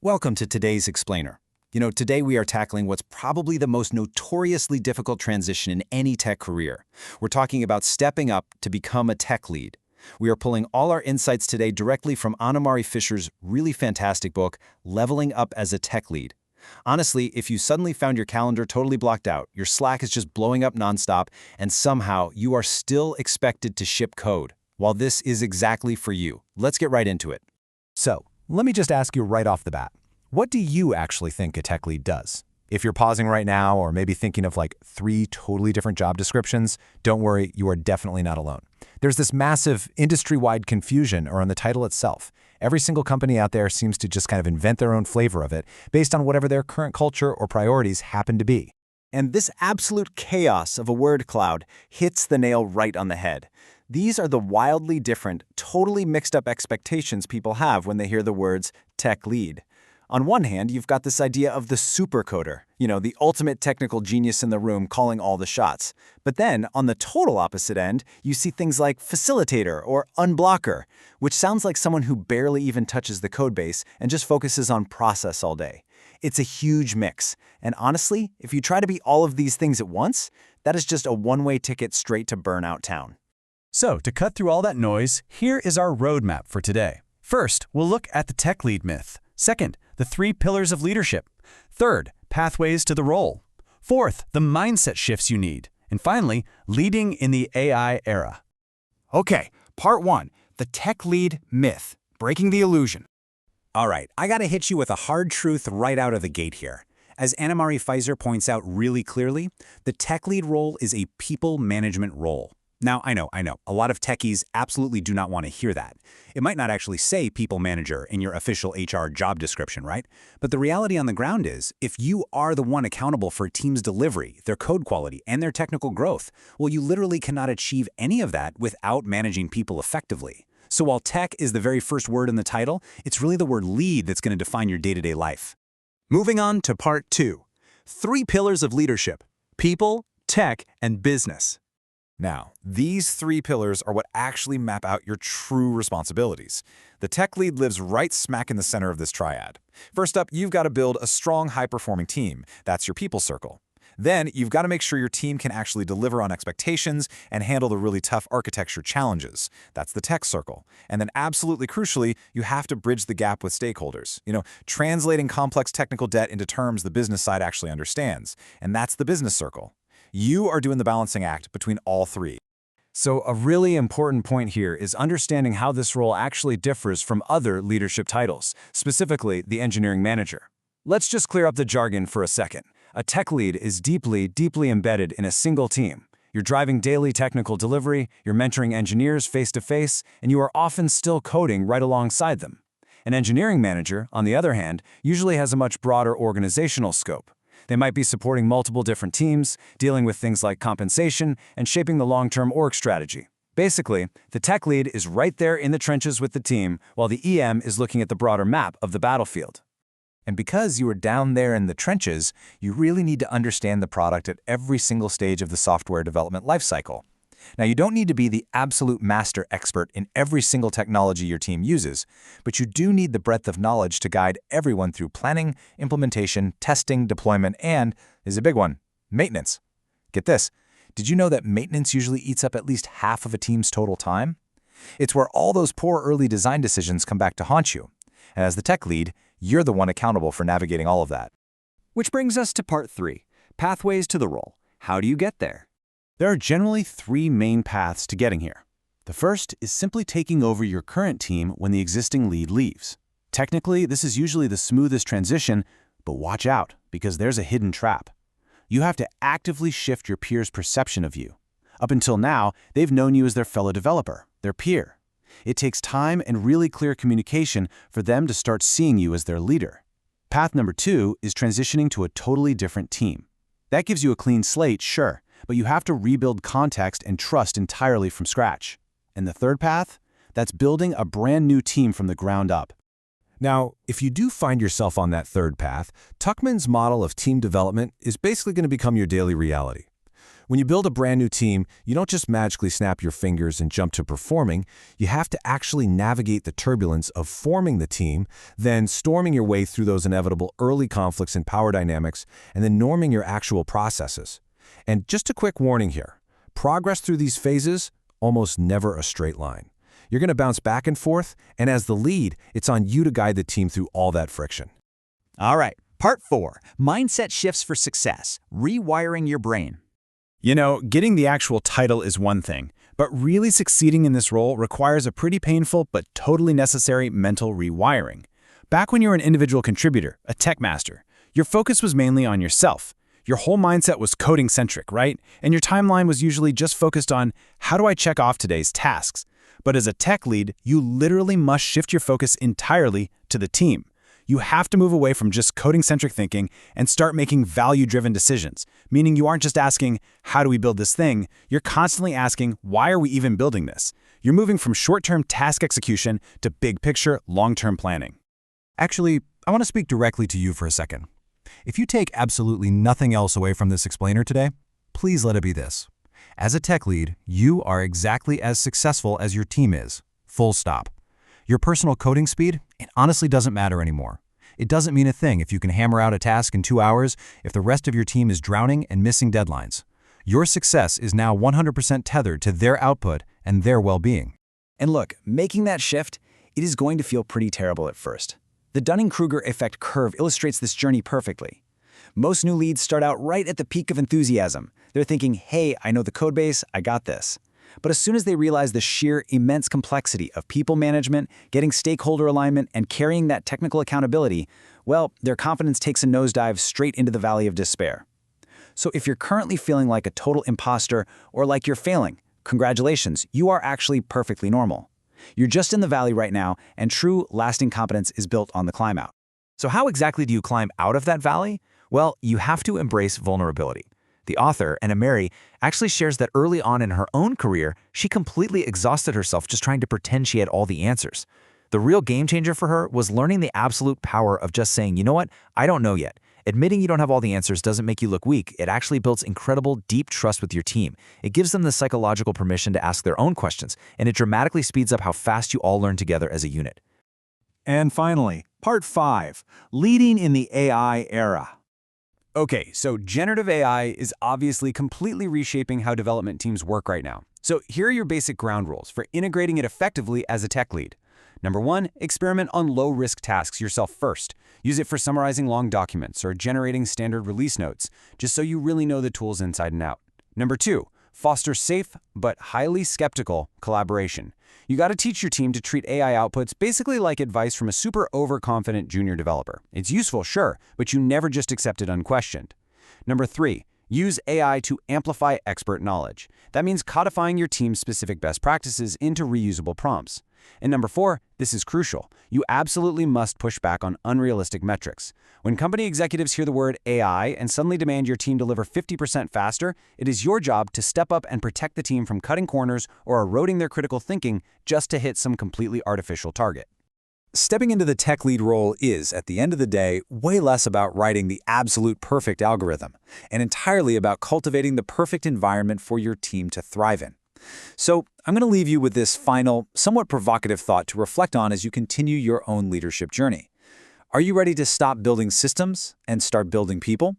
Welcome to today's Explainer. Today we are tackling what's probably the most notoriously difficult transition in any tech career. We're talking about stepping up to become a tech lead. We are pulling all our insights today directly from Anna-Marie Fisher's really fantastic book, Leveling Up as a Tech Lead. Honestly, if you suddenly found your calendar totally blocked out, your Slack is just blowing up nonstop, and somehow you are still expected to ship code, well, this is exactly for you. Let's get right into it. So, let me just ask you right off the bat, what do you actually think a tech lead does? If you're pausing right now or maybe thinking of like 3 totally different job descriptions, don't worry, you are definitely not alone. There's this massive industry-wide confusion around the title itself. Every single company out there seems to just kind of invent their own flavor of it based on whatever their current culture or priorities happen to be. And this absolute chaos of a word cloud hits the nail right on the head. These are the wildly different, totally mixed up expectations people have when they hear the words tech lead. On one hand, you've got this idea of the supercoder, the ultimate technical genius in the room calling all the shots. But then, on the total opposite end, you see things like facilitator or unblocker, which sounds like someone who barely even touches the codebase and just focuses on process all day. It's a huge mix, and honestly, if you try to be all of these things at once, that is just a one-way ticket straight to burnout town. So, to cut through all that noise, here is our roadmap for today. First, we'll look at the tech lead myth. Second, the 3 pillars of leadership. Third, pathways to the role. Fourth, the mindset shifts you need. And finally, leading in the AI era. Okay, part 1, the tech lead myth, breaking the illusion. All right, I gotta hit you with a hard truth right out of the gate here. As Anna-Marie Fisher points out really clearly, the tech lead role is a people management role. Now, I know, a lot of techies absolutely do not want to hear that. It might not actually say people manager in your official HR job description, right? But the reality on the ground is, if you are the one accountable for a team's delivery, their code quality, and their technical growth, well, you literally cannot achieve any of that without managing people effectively. So while tech is the very first word in the title, it's really the word lead that's going to define your day-to-day life. Moving on to part 2, 3 pillars of leadership: people, tech, and business. Now, these 3 pillars are what actually map out your true responsibilities. The tech lead lives right smack in the center of this triad. First up, you've got to build a strong, high-performing team. That's your people circle. Then, you've got to make sure your team can actually deliver on expectations and handle the really tough architecture challenges. That's the tech circle. And then absolutely crucially, you have to bridge the gap with stakeholders. Translating complex technical debt into terms the business side actually understands. And that's the business circle. You are doing the balancing act between all 3. So a really important point here is understanding how this role actually differs from other leadership titles, specifically the engineering manager. Let's just clear up the jargon for a second. A tech lead is deeply embedded in a single team. You're driving daily technical delivery, you're mentoring engineers face-to-face, and you are often still coding right alongside them. An engineering manager, on the other hand, usually has a much broader organizational scope. They might be supporting multiple different teams, dealing with things like compensation, and shaping the long-term org strategy. Basically, the tech lead is right there in the trenches with the team, while the EM is looking at the broader map of the battlefield. And because you are down there in the trenches, you really need to understand the product at every single stage of the software development lifecycle. Now, you don't need to be the absolute master expert in every single technology your team uses, but you do need the breadth of knowledge to guide everyone through planning, implementation, testing, deployment, and, is a big one, maintenance. Get this, did you know that maintenance usually eats up at least half of a team's total time? It's where all those poor early design decisions come back to haunt you. And as the tech lead, you're the one accountable for navigating all of that. Which brings us to part 3, pathways to the role. How do you get there? There are generally 3 main paths to getting here. The first is simply taking over your current team when the existing lead leaves. Technically, this is usually the smoothest transition, but watch out, because there's a hidden trap. You have to actively shift your peers' perception of you. Up until now, they've known you as their fellow developer, their peer. It takes time and really clear communication for them to start seeing you as their leader. Path number 2 is transitioning to a totally different team. That gives you a clean slate, sure, but you have to rebuild context and trust entirely from scratch. And the third path? That's building a brand new team from the ground up. Now, if you do find yourself on that third path, Tuckman's model of team development is basically going to become your daily reality. When you build a brand new team, you don't just magically snap your fingers and jump to performing. You have to actually navigate the turbulence of forming the team, then storming your way through those inevitable early conflicts in power dynamics, and then norming your actual processes. And just a quick warning here, progress through these phases, almost never a straight line. You're going to bounce back and forth, and as the lead, it's on you to guide the team through all that friction. All right, part 4, mindset shifts for success, rewiring your brain. You know, getting the actual title is one thing, but really succeeding in this role requires a pretty painful but totally necessary mental rewiring. Back when you were an individual contributor, a tech master, your focus was mainly on yourself. Your whole mindset was coding-centric, right? And your timeline was usually just focused on, how do I check off today's tasks? But as a tech lead, you literally must shift your focus entirely to the team. You have to move away from just coding-centric thinking and start making value-driven decisions, meaning you aren't just asking, how do we build this thing? You're constantly asking, why are we even building this? You're moving from short-term task execution to big-picture, long-term planning. Actually, I want to speak directly to you for a second. If you take absolutely nothing else away from this explainer today, please let it be this. As a tech lead, you are exactly as successful as your team is. Full stop. Your personal coding speed, it honestly doesn't matter anymore. It doesn't mean a thing if you can hammer out a task in 2 hours if the rest of your team is drowning and missing deadlines. Your success is now 100% tethered to their output and their well-being. And look, making that shift, it is going to feel pretty terrible at first. The Dunning-Kruger effect curve illustrates this journey perfectly. Most new leads start out right at the peak of enthusiasm. They're thinking, hey, I know the codebase, I got this. But as soon as they realize the sheer immense complexity of people management, getting stakeholder alignment, and carrying that technical accountability, well, their confidence takes a nosedive straight into the valley of despair. So if you're currently feeling like a total imposter or like you're failing, congratulations, you are actually perfectly normal. You're just in the valley right now, and true, lasting competence is built on the climb out. So how exactly do you climb out of that valley? Well, you have to embrace vulnerability. The author, Anna Mary, actually shares that early on in her own career, she completely exhausted herself just trying to pretend she had all the answers. The real game changer for her was learning the absolute power of just saying, you know what, I don't know yet. Admitting you don't have all the answers doesn't make you look weak. It actually builds incredible, deep trust with your team. It gives them the psychological permission to ask their own questions, and it dramatically speeds up how fast you all learn together as a unit. And finally, part 5, leading in the AI era. Okay, so generative AI is obviously completely reshaping how development teams work right now. So here are your basic ground rules for integrating it effectively as a tech lead. Number 1, experiment on low-risk tasks yourself first. Use it for summarizing long documents or generating standard release notes, just so you really know the tools inside and out. Number 2, foster safe but highly skeptical collaboration. You got to teach your team to treat AI outputs basically like advice from a super overconfident junior developer. It's useful, sure, but you never just accept it unquestioned. Number 3, use AI to amplify expert knowledge. That means codifying your team's specific best practices into reusable prompts. And number 4, this is crucial. You absolutely must push back on unrealistic metrics. When company executives hear the word AI and suddenly demand your team deliver 50% faster, it is your job to step up and protect the team from cutting corners or eroding their critical thinking just to hit some completely artificial target. Stepping into the tech lead role is, at the end of the day, way less about writing the absolute perfect algorithm and entirely about cultivating the perfect environment for your team to thrive in. So I'm going to leave you with this final, somewhat provocative thought to reflect on as you continue your own leadership journey. Are you ready to stop building systems and start building people?